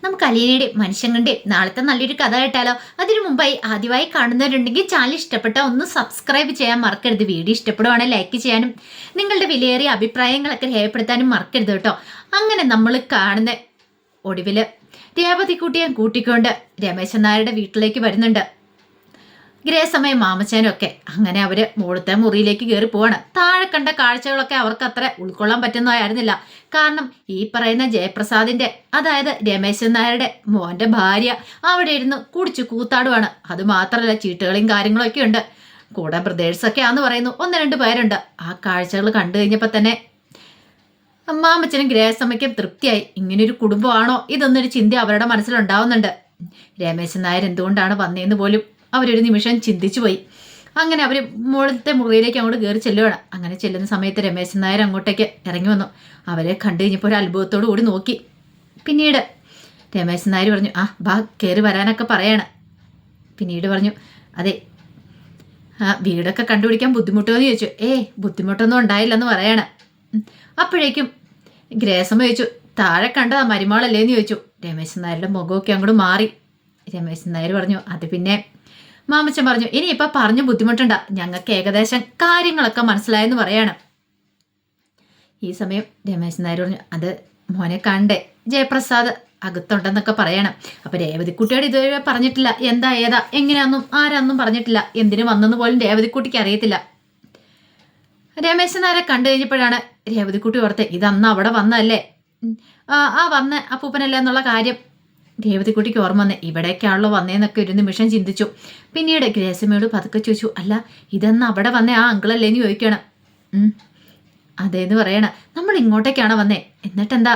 നമുക്ക് അലീനയുടെയും മനുഷ്യങ്ങളുടെയും നാളത്തെ നല്ലൊരു കഥ കേട്ടാലോ? അതിനു മുമ്പായി ആദ്യമായി കാണുന്നവരുണ്ടെങ്കിൽ ചാനൽ ഇഷ്ടപ്പെട്ടാൽ ഒന്ന് സബ്സ്ക്രൈബ് ചെയ്യാൻ മറക്കരുത്. വീഡിയോ ഇഷ്ടപ്പെടുവാണെങ്കിൽ ലൈക്ക് ചെയ്യാനും നിങ്ങളുടെ വിലയേറിയ അഭിപ്രായങ്ങളൊക്കെ രേഖപ്പെടുത്താനും മറക്കരുത് കേട്ടോ. അങ്ങനെ നമ്മൾ കാണുന്ന ഒടുവിൽ രേവതിക്കുട്ടിയെ കൂട്ടിക്കൊണ്ട് രമേശൻ നായരുടെ വീട്ടിലേക്ക് വരുന്നുണ്ട് ഗ്രേസമ്മയും മാമച്ചാനും ഒക്കെ. അങ്ങനെ അവര് മുകളിലത്തെ മുറിയിലേക്ക് കയറി പോവാണ്. താഴെ കണ്ട കാഴ്ചകളൊക്കെ അവർക്ക് അത്ര ഉൾക്കൊള്ളാൻ പറ്റുന്നതായിരുന്നില്ല. കാരണം ഈ പറയുന്ന ജയപ്രസാദിന്റെ, അതായത് രമേശൻ നായരുടെ മോന്റെ ഭാര്യ അവിടെ ഇരുന്ന് കുടിച്ചു കൂത്താടുവാണ്. അത് മാത്രമല്ല, ചീട്ടുകളും കാര്യങ്ങളും ഒക്കെ ഉണ്ട്. കൂടെ ബ്രദേഴ്സൊക്കെ ആന്ന് പറയുന്നു. 1-2 പേരുണ്ട്. ആ കാഴ്ചകൾ കണ്ടു കഴിഞ്ഞപ്പോൾ തന്നെ മാമച്ചനും ഗ്രേസമ്മയ്ക്കും തൃപ്തിയായി. ഇങ്ങനൊരു കുടുംബമാണോ ഇതൊന്നൊരു ചിന്ത അവരുടെ മനസ്സിലുണ്ടാവുന്നുണ്ട്. രമേശൻ നായർ എന്തുകൊണ്ടാണ് വന്നതെന്ന് പോലും അവരൊരു നിമിഷം ചിന്തിച്ചു പോയി. അങ്ങനെ അവർ മുകളിലത്തെ മുറിയിലേക്ക് അങ്ങോട്ട് കയറി ചെല്ലുകയാണ്. അങ്ങനെ ചെല്ലുന്ന സമയത്ത് രമേശൻ നായർ അങ്ങോട്ടേക്ക് ഇറങ്ങി വന്നു. അവരെ കണ്ടു കഴിഞ്ഞപ്പോൾ ഒരു അത്ഭുതത്തോടു കൂടി നോക്കി. പിന്നീട് രമേശൻ നായർ പറഞ്ഞു, ആ ബാ കയറി വരാനൊക്കെ പറയാണ്. പിന്നീട് പറഞ്ഞു, അതെ വീടൊക്കെ കണ്ടുപിടിക്കാൻ ബുദ്ധിമുട്ടുമെന്ന് ചോദിച്ചു. ബുദ്ധിമുട്ടൊന്നും ഉണ്ടായില്ലെന്ന് പറയാണ്. അപ്പോഴേക്കും ഗ്രേസമ്മ ചോദിച്ചു, താഴെ കണ്ടതാ മരുമോളല്ലേന്ന് ചോദിച്ചു. രമേശൻ നായരുടെ മുഖമൊക്കെ അങ്ങോട്ട് മാറി. രമേശൻ നായർ പറഞ്ഞു, അത് പിന്നെ മാമച്ചൻ പറഞ്ഞു, ഇനിയിപ്പോൾ പറഞ്ഞു ബുദ്ധിമുട്ടുണ്ട, ഞങ്ങൾക്ക് ഏകദേശം കാര്യങ്ങളൊക്കെ മനസ്സിലായെന്ന് പറയാണ്. ഈ സമയം രമേശൻ നായർ പറഞ്ഞു, അത് മോനെ കണ്ടേ ജയപ്രസാദ് അകത്തുണ്ടെന്നൊക്കെ പറയണം. അപ്പൊ രേവതിക്കുട്ടിയോട് ഇതുവരെ പറഞ്ഞിട്ടില്ല, എന്താ ഏതാ എങ്ങനെയാന്നും ആരാന്നും പറഞ്ഞിട്ടില്ല. എന്തിനു വന്നെന്ന് പോലും രേവതിക്കുട്ടിക്ക് അറിയത്തില്ല. രമേശൻ നായരെ കണ്ടു കഴിഞ്ഞപ്പോഴാണ് രേവതിക്കുട്ടി ഓർത്തെ, ഇതന്ന് അവിടെ വന്നതല്ലേ, വന്ന അപ്പൂപ്പനല്ലേ എന്നുള്ള കാര്യം രേവതിക്കുട്ടിക്ക് ഓർമ്മ വന്നേ. ഇവിടേക്കാണല്ലോ വന്നേന്നൊക്കെ ഒരു നിമിഷം ചിന്തിച്ചു. പിന്നീട് ഗ്രേസമ്മയോട് പതുക്കെ ചോദിച്ചു, അല്ല ഇതെന്ന് അവിടെ വന്നേ ആ അങ്കിളല്ലേന്ന് ചോദിക്കണം. അതേന്ന് പറയണ, നമ്മൾ ഇങ്ങോട്ടേക്കാണ് വന്നേ, എന്നിട്ടെന്താ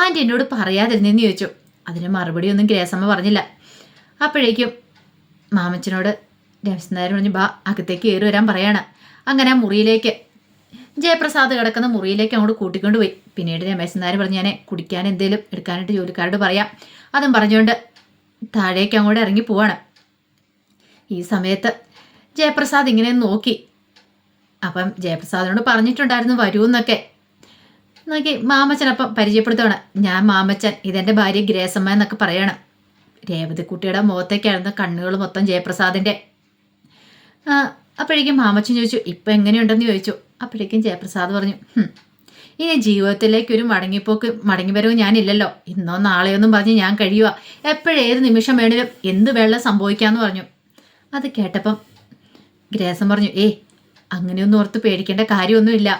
ആൻറ്റി എന്നോട് പറയാതിരുന്നെന്ന് ചോദിച്ചു. അതിന് മറുപടി ഒന്നും ഗ്രേസമ്മ പറഞ്ഞില്ല. അപ്പോഴേക്കും മാമച്ചനോട് രമേശൻ നായർ പറഞ്ഞു, ബാ അകത്തേക്ക് കയറി വരാൻ പറയാണ്. അങ്ങനെ മുറിയിലേക്ക്, ജയപ്രസാദ് കിടക്കുന്ന മുറിയിലേക്ക് അങ്ങോട്ട് കൂട്ടിക്കൊണ്ട് പോയി. പിന്നീട് രമേശൻ നായർ പറഞ്ഞു, ഞാൻ കുടിക്കാൻ എന്തേലും എടുക്കാനായിട്ട് ജോലിക്കാരോട് പറയാം. അതും പറഞ്ഞുകൊണ്ട് താഴേക്ക് അങ്ങോട്ട് ഇറങ്ങി പോവാണ്. ഈ സമയത്ത് ജയപ്രസാദ് ഇങ്ങനെ നോക്കി. അപ്പം ജയപ്രസാദിനോട് പറഞ്ഞിട്ടുണ്ടായിരുന്നു വരൂന്നൊക്കെ. നോക്കി മാമച്ചനപ്പം പരിചയപ്പെടുത്തുകയാണ്, ഞാൻ മാമച്ചൻ, ഇതെൻ്റെ ഭാര്യ ഗ്രേസമ്മ എന്നൊക്കെ പറയണം. രേവതിക്കുട്ടിയുടെ മുഖത്തേക്കായിരുന്നു കണ്ണുകൾ മൊത്തം ജയപ്രസാദിൻ്റെ. അപ്പോഴേക്കും മാമച്ചൻ ചോദിച്ചു, ഇപ്പം എങ്ങനെയുണ്ടെന്ന് ചോദിച്ചു. അപ്പോഴേക്കും ജയപ്രസാദ് പറഞ്ഞു, ഇനി ജീവിതത്തിലേക്ക് ഒരു മടങ്ങിവരവും ഞാനില്ലല്ലോ, ഇന്നോ നാളെയൊന്നും പറഞ്ഞ് ഞാൻ കഴിയുക, എപ്പോഴേത് നിമിഷം വേണേലും എന്ത് വെള്ളം സംഭവിക്കാമെന്ന് പറഞ്ഞു. അത് കേട്ടപ്പം ഗ്രേസം പറഞ്ഞു, അങ്ങനെയൊന്നും ഓർത്ത് പേടിക്കേണ്ട കാര്യമൊന്നുമില്ല,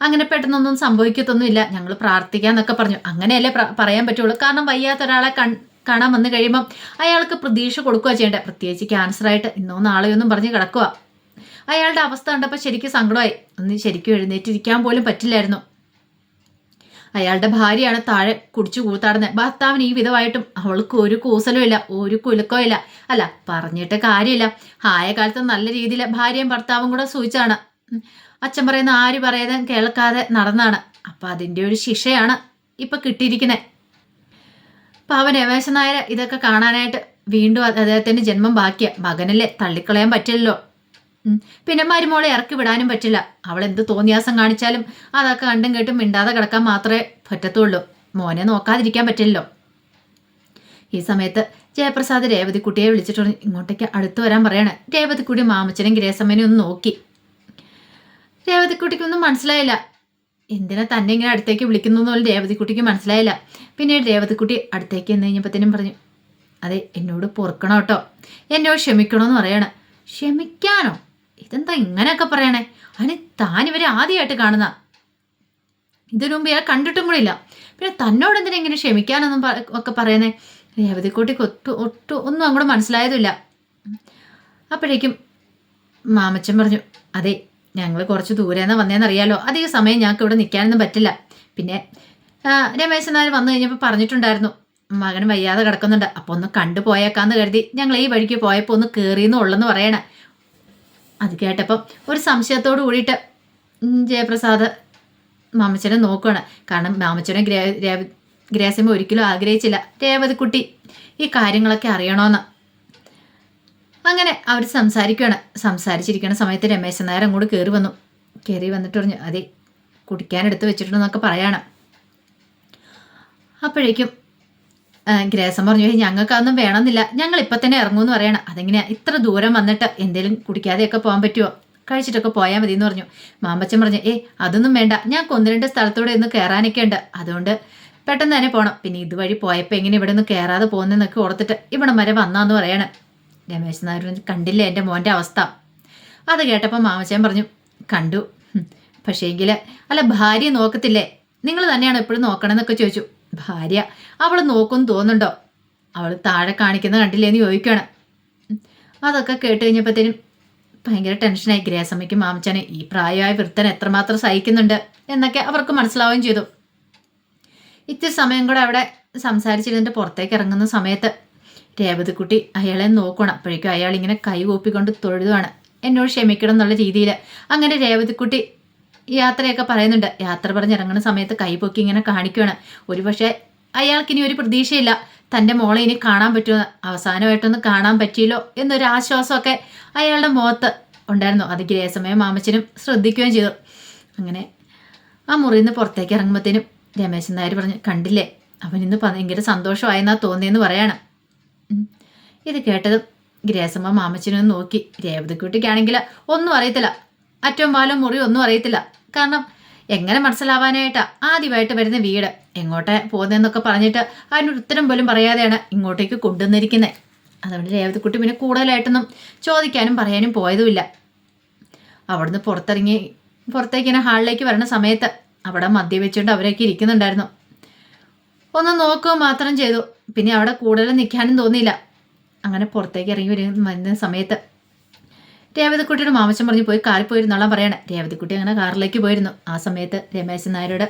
അങ്ങനെ പെട്ടെന്നൊന്നും സംഭവിക്കത്തൊന്നുമില്ല, ഞങ്ങൾ പ്രാർത്ഥിക്കാന്നൊക്കെ പറഞ്ഞു. അങ്ങനെയല്ലേ പറയാൻ പറ്റുള്ളൂ. കാരണം വയ്യാത്ത ഒരാളെ കാണാൻ വന്നു കഴിയുമ്പം അയാൾക്ക് പ്രതീക്ഷ കൊടുക്കുക ചെയ്യേണ്ടത്. പ്രത്യേകിച്ച് ക്യാൻസറായിട്ട് ഇന്നോ നാളെയൊന്നും പറഞ്ഞ് കിടക്കുക. അയാളുടെ അവസ്ഥ കണ്ടപ്പോൾ ശരിക്കും സങ്കടമായി. ഒന്ന് ശരിക്കും എഴുന്നേറ്റിരിക്കാൻ പോലും പറ്റില്ലായിരുന്നു. അയാളുടെ ഭാര്യയാണ് താഴെ കുടിച്ചു കൂത്താടുന്നത്. ഭർത്താവിന് ഈ വിധമായിട്ടും അവൾക്ക് ഒരു കൂസലും ഇല്ല, ഒരു കുലുക്കോ ഇല്ല. അല്ല പറഞ്ഞിട്ട് കാര്യമില്ല, ആയ കാലത്ത് നല്ല രീതിയിൽ ഭാര്യയും ഭർത്താവും കൂടെ സൂചിച്ചാണ്. അച്ഛൻ പറയുന്ന ആര് പറയാതെ കേൾക്കാതെ നടന്നാണ്. അപ്പം അതിൻ്റെ ഒരു ശിക്ഷയാണ് ഇപ്പം കിട്ടിയിരിക്കുന്നത്. പാവൻ രമേശൻ നായർ ഇതൊക്കെ കാണാനായിട്ട് വീണ്ടും അദ്ദേഹത്തിൻ്റെ ജന്മം ബാക്കിയാ. മകനല്ലേ, തള്ളിക്കളയാൻ പറ്റില്ലല്ലോ. പിന്നെ മരുമോളെ ഇറക്കി വിടാനും പറ്റില്ല. അവൾ എന്ത് തോന്നിയാസം കാണിച്ചാലും അതൊക്കെ കണ്ടും കേട്ടും മിണ്ടാതെ കിടക്കാൻ മാത്രമേ പറ്റത്തുള്ളൂ. മോനെ നോക്കാതിരിക്കാൻ പറ്റില്ലല്ലോ. ഈ സമയത്ത് ജയപ്രസാദ് രേവതിക്കുട്ടിയെ വിളിച്ചിട്ട് ഇങ്ങോട്ടേക്ക് അടുത്ത് വരാൻ പറയാണ്. രേവതിക്കുട്ടി മാമച്ചനും ഗ്രേസമ്മനെ ഒന്ന് നോക്കി. രേവതിക്കുട്ടിക്കൊന്നും മനസ്സിലായില്ല, എന്തിനാ തന്നെ ഇങ്ങനെ അടുത്തേക്ക് വിളിക്കുന്നു പോലും രേവതിക്കുട്ടിക്ക് മനസ്സിലായില്ല. പിന്നീട് രേവതിക്കുട്ടി അടുത്തേക്ക് എന്ന് കഴിഞ്ഞപ്പോഴത്തേനും പറഞ്ഞു, അതെ എന്നോട് പൊറുക്കണം കേട്ടോ, എന്നോട് ക്ഷമിക്കണമെന്ന് പറയാണ്. ക്ഷമിക്കാനോ? ഇതെന്താ ഇങ്ങനെയൊക്കെ പറയണേ? അതിന് താൻ ഇവരെ ആദ്യമായിട്ട് കാണുന്ന, ഇതിനു മുമ്പ് ഇയാൾ കണ്ടിട്ടും കൂടെ ഇല്ല. പിന്നെ തന്നോട് എന്തിനാ ഇങ്ങനെ ക്ഷമിക്കാനൊന്നും ഒക്കെ പറയുന്നേ? രേവതിക്കുട്ടിക്ക് ഒട്ടും ഒന്നും അങ്ങോട്ട് മനസ്സിലായതുമില്ല. അപ്പോഴേക്കും മാമച്ചൻ പറഞ്ഞു, അതെ ഞങ്ങൾ കുറച്ച് ദൂരെന്ന് വന്നേന്നറിയാലോ, അധിക സമയം ഞങ്ങൾക്ക് ഇവിടെ നിൽക്കാനൊന്നും പറ്റില്ല. പിന്നെ രമേശൻ നായർ വന്നു കഴിഞ്ഞപ്പോൾ പറഞ്ഞിട്ടുണ്ടായിരുന്നു മകൻ വയ്യാതെ കിടക്കുന്നുണ്ട്, അപ്പോൾ ഒന്ന് കണ്ടു പോയേക്കാന്ന് കരുതി ഞങ്ങൾ ഈ വഴിക്ക് പോയപ്പോൾ ഒന്ന് കയറിയെന്നുള്ളെന്ന് പറയണേ. അത് കേട്ടപ്പം ഒരു സംശയത്തോട് കൂടിയിട്ട് ജയപ്രസാദ് മാമച്ചനെ നോക്കുകയാണ്. കാരണം മാമച്ചനെ ഗ്രേസമ്മ ഒരിക്കലും ആഗ്രഹിച്ചില്ല രേവതിക്കുട്ടി ഈ കാര്യങ്ങളൊക്കെ അറിയണമെന്ന്. അങ്ങനെ അവർ സംസാരിച്ചിരിക്കുന്ന സമയത്ത് രമേശൻ നായർ അങ്ങോട്ട് കയറി വന്നിട്ട് പറഞ്ഞു, അതെ കുടിക്കാൻ എടുത്ത് വെച്ചിട്ടുണ്ടെന്നൊക്കെ പറയണം. അപ്പോഴേക്കും ഗ്രേസം പറഞ്ഞു ഞങ്ങൾക്കതൊന്നും വേണമെന്നില്ല, ഞങ്ങൾ ഇപ്പം തന്നെ ഇറങ്ങുമെന്ന് പറയണം. അതെങ്ങനെയാ ഇത്ര ദൂരം വന്നിട്ട് എന്തെങ്കിലും കുടിക്കാതെയൊക്കെ പോകാൻ പറ്റുമോ, കഴിച്ചിട്ടൊക്കെ പോയാൽ മതി എന്ന് പറഞ്ഞു. മാമ്പച്ചൻ പറഞ്ഞു അതൊന്നും വേണ്ട, ഞങ്ങൾക്ക് 1-2 സ്ഥലത്തൂടെ ഒന്ന് കയറാനൊക്കെ ഉണ്ട്, അതുകൊണ്ട് പെട്ടെന്ന് തന്നെ പോകണം. പിന്നെ ഇതുവഴി പോയപ്പോൾ എങ്ങനെ ഇവിടെ നിന്ന് കയറാതെ പോകുന്നതെന്നൊക്കെ ഓർത്തിട്ട് ഇവിടം വരെ വന്നാന്ന് പറയണം. രമേശ് നായർ കണ്ടില്ലേ എൻ്റെ മോൻ്റെ അവസ്ഥ. അത് കേട്ടപ്പോൾ മാമച്ചൻ പറഞ്ഞു കണ്ടു, പക്ഷേങ്കിൽ അല്ല ഭാര്യ നോക്കത്തില്ലേ, നിങ്ങൾ തന്നെയാണ് എപ്പോഴും നോക്കണമെന്നൊക്കെ ചോദിച്ചു. ഭാര്യ അവൾ നോക്കുമെന്ന് തോന്നുന്നുണ്ടോ, അവൾ താഴെ കാണിക്കുന്ന കണ്ടില്ലേന്ന് ചോദിക്കുകയാണ്. അതൊക്കെ കേട്ട് കഴിഞ്ഞപ്പോഴത്തേനും ഭയങ്കര ടെൻഷനായി ഗ്രേസമ്മയ്ക്കും മാമച്ചനെ. ഈ പ്രായമായ വൃത്തൻ എത്രമാത്രം സഹിക്കുന്നുണ്ട് എന്നൊക്കെ അവർക്ക് മനസ്സിലാവുകയും ചെയ്തു. ഇത്തിരി സമയം കൂടെ അവിടെ സംസാരിച്ചിരുന്നിട്ട് പുറത്തേക്ക് ഇറങ്ങുന്ന സമയത്ത് രേവതിക്കുട്ടി അയാളെ നോക്കണം. അപ്പോഴേക്കും അയാൾ ഇങ്ങനെ കൈ കൂപ്പിക്കൊണ്ട് തൊഴുതുവാണ്, എന്നോട് ക്ഷമിക്കണം എന്നുള്ള രീതിയിൽ. അങ്ങനെ രേവതിക്കുട്ടി യാത്രയൊക്കെ പറയുന്നുണ്ട്. യാത്ര പറഞ്ഞിറങ്ങുന്ന സമയത്ത് കൈ പൊക്കി ഇങ്ങനെ കാണിക്കുകയാണ്. ഒരുപക്ഷെ അയാൾക്കിനി ഒരു പ്രതീക്ഷയില്ല തൻ്റെ മോളെ ഇനി കാണാൻ പറ്റുമെന്ന്. അവസാനമായിട്ടൊന്ന് കാണാൻ പറ്റിയല്ലോ എന്നൊരു ആശ്വാസമൊക്കെ അയാളുടെ മുഖത്ത് ഉണ്ടായിരുന്നു. അത് ഗ്രേസമ്മയും മാമച്ചനും ശ്രദ്ധിക്കുകയും ചെയ്തു. അങ്ങനെ ആ മുറിയിൽ നിന്ന് പുറത്തേക്ക് ഇറങ്ങുമ്പോഴത്തേനും രമേശൻ നായർ പറഞ്ഞു കണ്ടില്ലേ, അവനിന്ന് ഭയങ്കര സന്തോഷമായെന്നാ തോന്നിയെന്ന് പറയാണ്. ഇത് കേട്ടതും ഗ്രേസമ്മ മാമച്ചനും നോക്കി. രേവതിക്കുട്ടിക്കാണെങ്കിൽ ഒന്നും അറിയത്തില്ല, അറ്റവും പാലും മുറി ഒന്നും അറിയത്തില്ല. കാരണം എങ്ങനെ മനസ്സിലാവാനായിട്ടാ ആദ്യമായിട്ട് വരുന്ന വീട്, എങ്ങോട്ടെ പോകുന്നതെന്നൊക്കെ പറഞ്ഞിട്ട് അതിനൊരു ഉത്തരം പോലും പറയാതെയാണ് ഇങ്ങോട്ടേക്ക് കൊണ്ടുവന്നിരിക്കുന്നത്. അതുകൊണ്ട് രേവതിക്കുട്ടി പിന്നെ കൂടുതലായിട്ടൊന്നും ചോദിക്കാനും പറയാനും പോയതുമില്ല. അവിടുന്ന് പുറത്തേക്കിങ്ങനെ ഹാളിലേക്ക് വരുന്ന സമയത്ത് അവിടെ മദ്യവെച്ചുകൊണ്ട് അവരൊക്കെ ഇരിക്കുന്നുണ്ടായിരുന്നു. ഒന്ന് നോക്കുക മാത്രം ചെയ്തു. പിന്നെ അവിടെ കൂടുതൽ നിൽക്കാനും തോന്നിയില്ല. അങ്ങനെ പുറത്തേക്ക് ഇറങ്ങി വരുന്ന സമയത്ത് രേവതിക്കുട്ടിയുടെ മാമച്ചൻ പറഞ്ഞു പോയി കാറിൽ പോയിരുന്നോളാൻ പറയണേ. രേവതിക്കുട്ടി അങ്ങനെ കാറിലേക്ക് പോയിരുന്നു. ആ സമയത്ത് രമേശൻ നായരോട്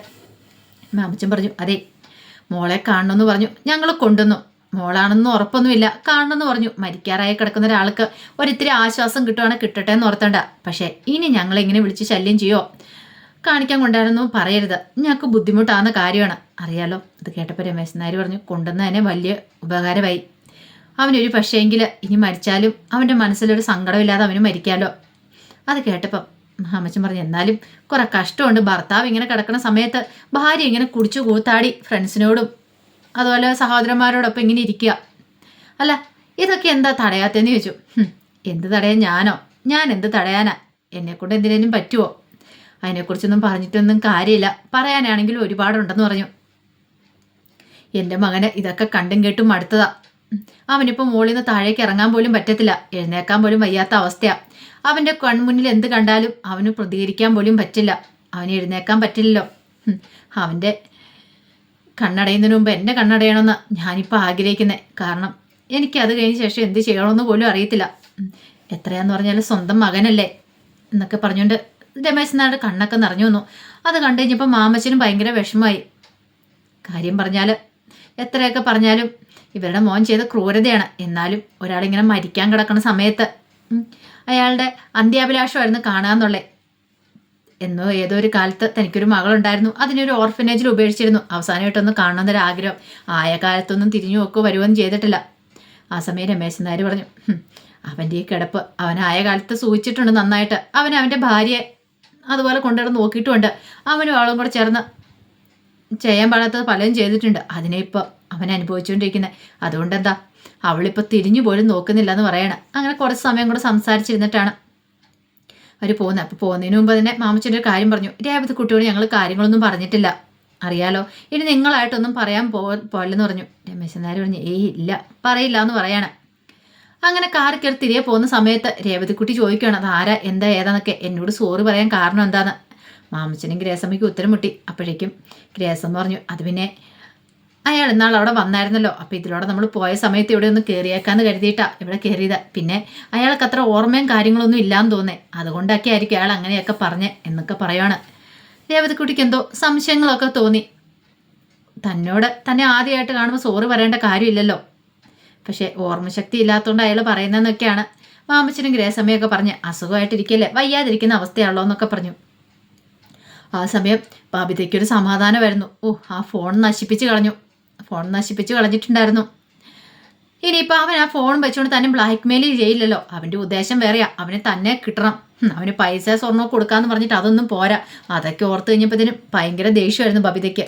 മാമച്ചൻ പറഞ്ഞു അതെ മോളെ കാണണമെന്ന് പറഞ്ഞു, ഞങ്ങൾ കൊണ്ടുവന്നു. മോളാണെന്ന് ഉറപ്പൊന്നുമില്ല, കാണണമെന്ന് പറഞ്ഞു. മരിക്കാറായി കിടക്കുന്ന ഒരാൾക്ക് ഒരിത്തിരി ആശ്വാസം കിട്ടുവാണെങ്കിൽ കിട്ടട്ടെ എന്ന് ഓർത്തണ്ട. പക്ഷേ ഇനി ഞങ്ങളിങ്ങനെ വിളിച്ച് ശല്യം ചെയ്യോ കാണിക്കാൻ കൊണ്ടായിരുന്നു പറയരുത്, ഞങ്ങൾക്ക് ബുദ്ധിമുട്ടാകുന്ന കാര്യമാണ് അറിയാലോ. അത് കേട്ടപ്പോൾ രമേശൻ നായർ പറഞ്ഞു കൊണ്ടുവന്നതിനെ വലിയ ഉപകാരമായി. അവനൊരു പക്ഷേങ്കിൽ ഇനി മരിച്ചാലും അവൻ്റെ മനസ്സിലൊരു സങ്കടമില്ലാതെ അവന് മരിക്കാമല്ലോ. അത് കേട്ടപ്പം അമ്മച്ചൻ പറഞ്ഞു എന്നാലും കുറെ കഷ്ടമുണ്ട്. ഭർത്താവ് ഇങ്ങനെ കിടക്കുന്ന സമയത്ത് ഭാര്യ ഇങ്ങനെ കുടിച്ചു കൂത്താടി ഫ്രണ്ട്സിനോടും അതുപോലെ സഹോദരന്മാരോടൊപ്പം ഇങ്ങനെ ഇരിക്കുക. അല്ല ഇതൊക്കെ എന്താ തടയാത്തതെന്ന് ചോദിച്ചു. എന്ത് തടയാൻ ഞാനോ, ഞാൻ എന്ത് തടയാനാ, എന്നെക്കൊണ്ട് എന്തിനേലും പറ്റുമോ, അതിനെക്കുറിച്ചൊന്നും പറഞ്ഞിട്ടൊന്നും കാര്യമില്ല, പറയാനാണെങ്കിലും ഒരുപാടുണ്ടെന്ന് പറഞ്ഞു. എൻ്റെ മകന് ഇതൊക്കെ കണ്ടും കേട്ടും മടുത്തതാ. അവനിപ്പോൾ മുകളിൽ നിന്ന് താഴേക്ക് ഇറങ്ങാൻ പോലും പറ്റത്തില്ല, എഴുന്നേക്കാൻ പോലും വയ്യാത്ത അവസ്ഥയാണ്. അവൻ്റെ കൺമുന്നിൽ എന്ത് കണ്ടാലും അവന് പ്രതികരിക്കാൻ പോലും പറ്റില്ല, അവന് എഴുന്നേക്കാൻ പറ്റില്ലല്ലോ. അവൻ്റെ കണ്ണടയുന്നതിന് മുമ്പ് എൻ്റെ കണ്ണടയണമെന്ന് ഞാനിപ്പോൾ ആഗ്രഹിക്കുന്നത്. കാരണം എനിക്കത് കഴിഞ്ഞ ശേഷം എന്ത് ചെയ്യണമെന്ന് പോലും അറിയത്തില്ല. എത്രയാന്ന് പറഞ്ഞാൽ സ്വന്തം മകനല്ലേ എന്നൊക്കെ പറഞ്ഞുകൊണ്ട് രമേശൻ നായരുടെ കണ്ണൊക്കെ നിറഞ്ഞു വന്നു. അത് കണ്ടു കഴിഞ്ഞപ്പോൾ മാമച്ചനും ഭയങ്കര വിഷമമായി. കാര്യം പറഞ്ഞാൽ എത്രയൊക്കെ പറഞ്ഞാലും ഇവരുടെ മോൻ ചെയ്ത ക്രൂരതയാണ്. എന്നാലും ഒരാളിങ്ങനെ മരിക്കാൻ കിടക്കുന്ന സമയത്ത് അയാളുടെ അന്ത്യാഭിലാഷമായിരുന്നു കാണാമെന്നുള്ളത്. എന്നോ ഏതോ ഒരു കാലത്ത് തനിക്കൊരു മകളുണ്ടായിരുന്നു, അതിനൊരു ഓർഫനേജിൽ ഉപേക്ഷിച്ചിരുന്നു. അവസാനമായിട്ടൊന്ന് കാണണമെന്നൊരാഗ്രഹം. ആയ കാലത്തൊന്നും തിരിഞ്ഞു നോക്കുക വരുവൊന്നും ചെയ്തിട്ടില്ല. ആ സമയം രമേശൻ നായർ പറഞ്ഞു അവൻ്റെ ഈ കിടപ്പ് അവനായ കാലത്ത് സൂചിച്ചിട്ടുണ്ട് നന്നായിട്ട്. അവൻ്റെ ഭാര്യയെ അതുപോലെ കൊണ്ടുവന്ന് നോക്കിയിട്ടുമുണ്ട്. അവനും അവളും കൂടെ ചേർന്ന് ചെയ്യാൻ പാടാത്തത് പലതും ചെയ്തിട്ടുണ്ട്. അതിനെ ഇപ്പോൾ അവൻ അനുഭവിച്ചുകൊണ്ടിരിക്കുന്നത്. അതുകൊണ്ട് എന്താ അവളിപ്പോൾ തിരിഞ്ഞു പോലും നോക്കുന്നില്ല എന്ന് പറയണം. അങ്ങനെ കുറച്ച് സമയം കൂടെ സംസാരിച്ചിരുന്നിട്ടാണ് അവർ പോകുന്നത്. അപ്പോൾ പോകുന്നതിന് മുമ്പ് തന്നെ മാമച്ചൻ്റെ ഒരു കാര്യം പറഞ്ഞു. രേവതി കുട്ടിയോട് ഞങ്ങൾ കാര്യങ്ങളൊന്നും പറഞ്ഞിട്ടില്ല, അറിയാലോ, ഇനി നിങ്ങളായിട്ടൊന്നും പറയാൻ പോലെന്ന് പറഞ്ഞു. രമേശൻ നായർ പറഞ്ഞു ഇല്ല പറയില്ല എന്ന് പറയണം. അങ്ങനെ കാർ കയറി തിരികെ പോകുന്ന സമയത്ത് രേവതിക്കുട്ടി ചോദിക്കുകയാണ് അത് ആരാ എന്താ ഏതാന്നൊക്കെ. എന്നോട് സോറി പറയാൻ കാരണം എന്താന്ന്. മാമച്ചനും ഗ്രേസമ്മയ്ക്ക് ഉത്തരം മുട്ടി. അപ്പോഴേക്കും ഗ്രേസമ്മ പറഞ്ഞു അത് പിന്നെ അയാൾ ഇന്നാൾ അവിടെ വന്നായിരുന്നല്ലോ, അപ്പോൾ ഇതിലൂടെ നമ്മൾ പോയ സമയത്ത് ഇവിടെ ഒന്ന് കയറിയേക്കാന്ന് കരുതിയിട്ടാ ഇവിടെ കയറിയത്. പിന്നെ അയാൾക്ക് അത്ര ഓർമ്മയും കാര്യങ്ങളൊന്നും ഇല്ലാന്ന് തോന്നേ, അതുകൊണ്ടൊക്കെ ആയിരിക്കും അയാൾ അങ്ങനെയൊക്കെ പറഞ്ഞേ എന്നൊക്കെ പറയുവാണ്. രേവതിക്കുട്ടിക്ക് എന്തോ സംശയങ്ങളൊക്കെ തോന്നി. തന്നെ ആദ്യമായിട്ട് കാണുമ്പോൾ സോറി പറയേണ്ട കാര്യമില്ലല്ലോ, പക്ഷേ ഓർമ്മശക്തി ഇല്ലാത്തതുകൊണ്ട് അയാൾ പറയുന്നതെന്നൊക്കെയാണ് മാമച്ചനും ഗ്രേസമ്മയൊക്കെ പറഞ്ഞ്. അസുഖമായിട്ടിരിക്കല്ലേ, വയ്യാതിരിക്കുന്ന അവസ്ഥയാണല്ലോ എന്നൊക്കെ പറഞ്ഞു. ആ സമയം ബാബിതയ്ക്കൊരു സമാധാനമായിരുന്നു. ആ ഫോൺ നശിപ്പിച്ച് കളഞ്ഞിട്ടുണ്ടായിരുന്നു. ഇനിയിപ്പോൾ അവൻ ആ ഫോൺ വെച്ചുകൊണ്ട് തന്നെ ബ്ലാക്ക് മെയിൽ ചെയ്യില്ലല്ലോ. അവൻ്റെ ഉദ്ദേശം വേറെയാ, അവന് തന്നെ കിട്ടണം. അവന് പൈസ സ്വർണ്ണം കൊടുക്കാന്ന് പറഞ്ഞിട്ട് അതൊന്നും പോരാ. അതൊക്കെ ഓർത്ത് കഴിഞ്ഞപ്പോഴത്തേനും ഭയങ്കര ദേഷ്യമായിരുന്നു ബബിതയ്ക്ക്.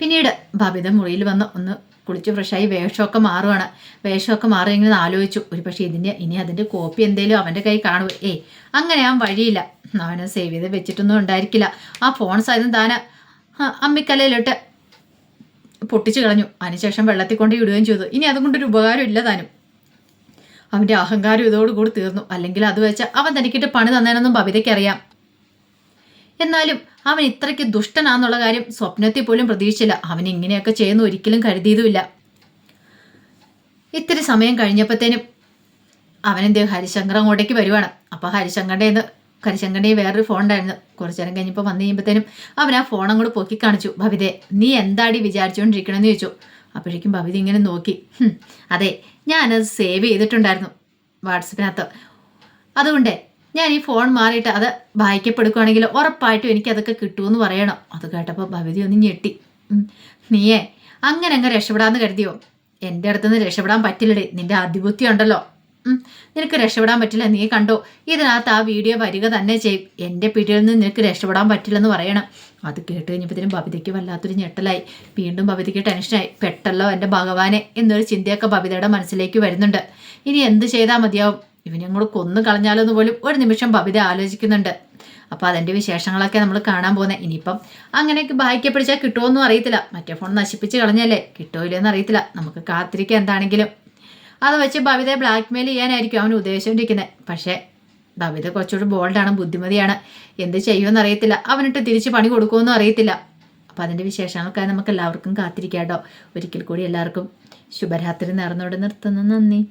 പിന്നീട് ബബിത മുറിയിൽ വന്ന് ഒന്ന് കുളിച്ച് ഫ്രഷായി വേഷമൊക്കെ മാറുവാണ്. വേഷമൊക്കെ മാറിയെങ്കിലും ആലോചിച്ചു, ഒരു പക്ഷേ ഇനി അതിൻ്റെ കോപ്പി എന്തേലും അവൻ്റെ കൈ കാണുമോ? അങ്ങനെ ആ വഴിയില്ല. അവനെ സേവ് ചെയ്ത് വെച്ചിട്ടൊന്നും ഉണ്ടായിരിക്കില്ല. ആ ഫോൺ സഹിതം താൻ അമ്മിക്കലയിലിട്ട് പൊട്ടിച്ചു കളഞ്ഞു. അതിനുശേഷം വെള്ളത്തിൽ കൊണ്ട് ഇടുകയും ചെയ്തു. ഇനി അതുകൊണ്ടൊരു ഉപകാരം ഇല്ല താനും. അവൻ്റെ അഹങ്കാരം ഇതോടുകൂടി തീർന്നു. അല്ലെങ്കിൽ അത് വെച്ച് അവൻ തനിക്കിട്ട് പണി തന്നേനൊന്നും ബബിതയ്ക്ക് അറിയാം. എന്നാലും അവൻ ഇത്രയ്ക്ക് ദുഷ്ടനാന്നുള്ള കാര്യം സ്വപ്നത്തിൽ പോലും പ്രതീക്ഷിച്ചില്ല. അവൻ ഇങ്ങനെയൊക്കെ ചെയ്യുന്ന ഒരിക്കലും കരുതിയതുമില്ല. ഇത്തിരി സമയം കഴിഞ്ഞപ്പോഴത്തേനും അവനെന്തോ ഹരിശങ്കർ അങ്ങോട്ടേക്ക് വരുവാണ്. അപ്പോൾ ഹരിശങ്കറിൻ്റെ വേറൊരു ഫോൺ ഉണ്ടായിരുന്നു. കുറച്ചു നേരം കഴിഞ്ഞപ്പോൾ വന്നു കഴിയുമ്പോഴത്തേനും അവൻ ആ ഫോൺ അങ്ങോട്ട് പൊക്കി കാണിച്ചു. ബബിതേ, നീ എന്താടി വിചാരിച്ചുകൊണ്ടിരിക്കണമെന്ന് ചോദിച്ചു. അപ്പോഴേക്കും ബബിത ഇങ്ങനെ നോക്കി. അതെ, ഞാനത് സേവ് ചെയ്തിട്ടുണ്ടായിരുന്നു വാട്സപ്പിനകത്ത്. അതുകൊണ്ട് ഞാൻ ഈ ഫോൺ മാറിയിട്ട് അത് വായിക്കപ്പെടുക്കുകയാണെങ്കിൽ ഉറപ്പായിട്ടും എനിക്കതൊക്കെ കിട്ടുമെന്ന് പറയണം. അത് കേട്ടപ്പോൾ ഭവിതി ഒന്ന് ഞെട്ടി. നീയേ അങ്ങനെ രക്ഷപ്പെടാമെന്ന് കരുതിയോ? എൻ്റെ അടുത്തുനിന്ന് രക്ഷപ്പെടാൻ പറ്റില്ലടേ. നിന്റെ അതിബുദ്ധി ഉണ്ടല്ലോ. നിനക്ക് രക്ഷപ്പെടാൻ പറ്റില്ല. നീ കണ്ടോ, ഇതിനകത്ത് ആ വീഡിയോ വരിക തന്നെ ചെയ്യും. എൻ്റെ പിടിയിൽ നിന്ന് നിനക്ക് രക്ഷപ്പെടാൻ പറ്റില്ലെന്ന് പറയണം. അത് കേട്ട് കഴിഞ്ഞപ്പോഴത്തേനും ബബിതയ്ക്ക് വല്ലാത്തൊരു ഞെട്ടലായി. വീണ്ടും ബബിതയ്ക്ക് ടെൻഷനായി. പെട്ടല്ലോ എൻ്റെ ഭഗവാനെ എന്നൊരു ചിന്തയൊക്കെ ബബിതയുടെ മനസ്സിലേക്ക് വരുന്നുണ്ട്. ഇനി എന്ത് ചെയ്താൽ മതിയാവും? ഇവനെ അങ്ങോട്ട് കൊന്നു കളഞ്ഞാലോന്ന് പോലും ഒരു നിമിഷം ബബിത ആലോചിക്കുന്നുണ്ട്. അപ്പോൾ അതിൻ്റെ വിശേഷങ്ങളൊക്കെ നമ്മൾ കാണാൻ പോകുന്നത്. ഇനിയിപ്പം അങ്ങനെയൊക്കെ ബായിക്കെ പിടിച്ചാൽ കിട്ടുമോന്നും അറിയത്തില്ല. മറ്റേ ഫോൺ നശിപ്പിച്ച് കളഞ്ഞല്ലേ, കിട്ടുമോ ഇല്ലെന്ന് അറിയത്തില്ല. നമുക്ക് കാത്തിരിക്കുക എന്താണെങ്കിലും. അത് വെച്ച് ബബിതയെ ബ്ലാക്ക്മെയിൽ ചെയ്യാനായിരിക്കും അവൻ ഉദ്ദേശിച്ചുകൊണ്ടിരിക്കുന്നത്. പക്ഷേ ബബിത കുറച്ചുകൂടി ബോൾഡാണ്, ബുദ്ധിമതിയാണ്. എന്ത് ചെയ്യുമെന്ന് അറിയത്തില്ല. അവനിട്ട് തിരിച്ച് പണി കൊടുക്കുമെന്നും അറിയത്തില്ല. അപ്പോൾ അതിൻ്റെ വിശേഷങ്ങൾക്കായി നമുക്ക് എല്ലാവർക്കും കാത്തിരിക്കാം കേട്ടോ. ഒരിക്കൽ കൂടി എല്ലാവർക്കും ശുഭരാത്രി നേർന്നോടെ നിർത്തുന്നു. നന്ദി.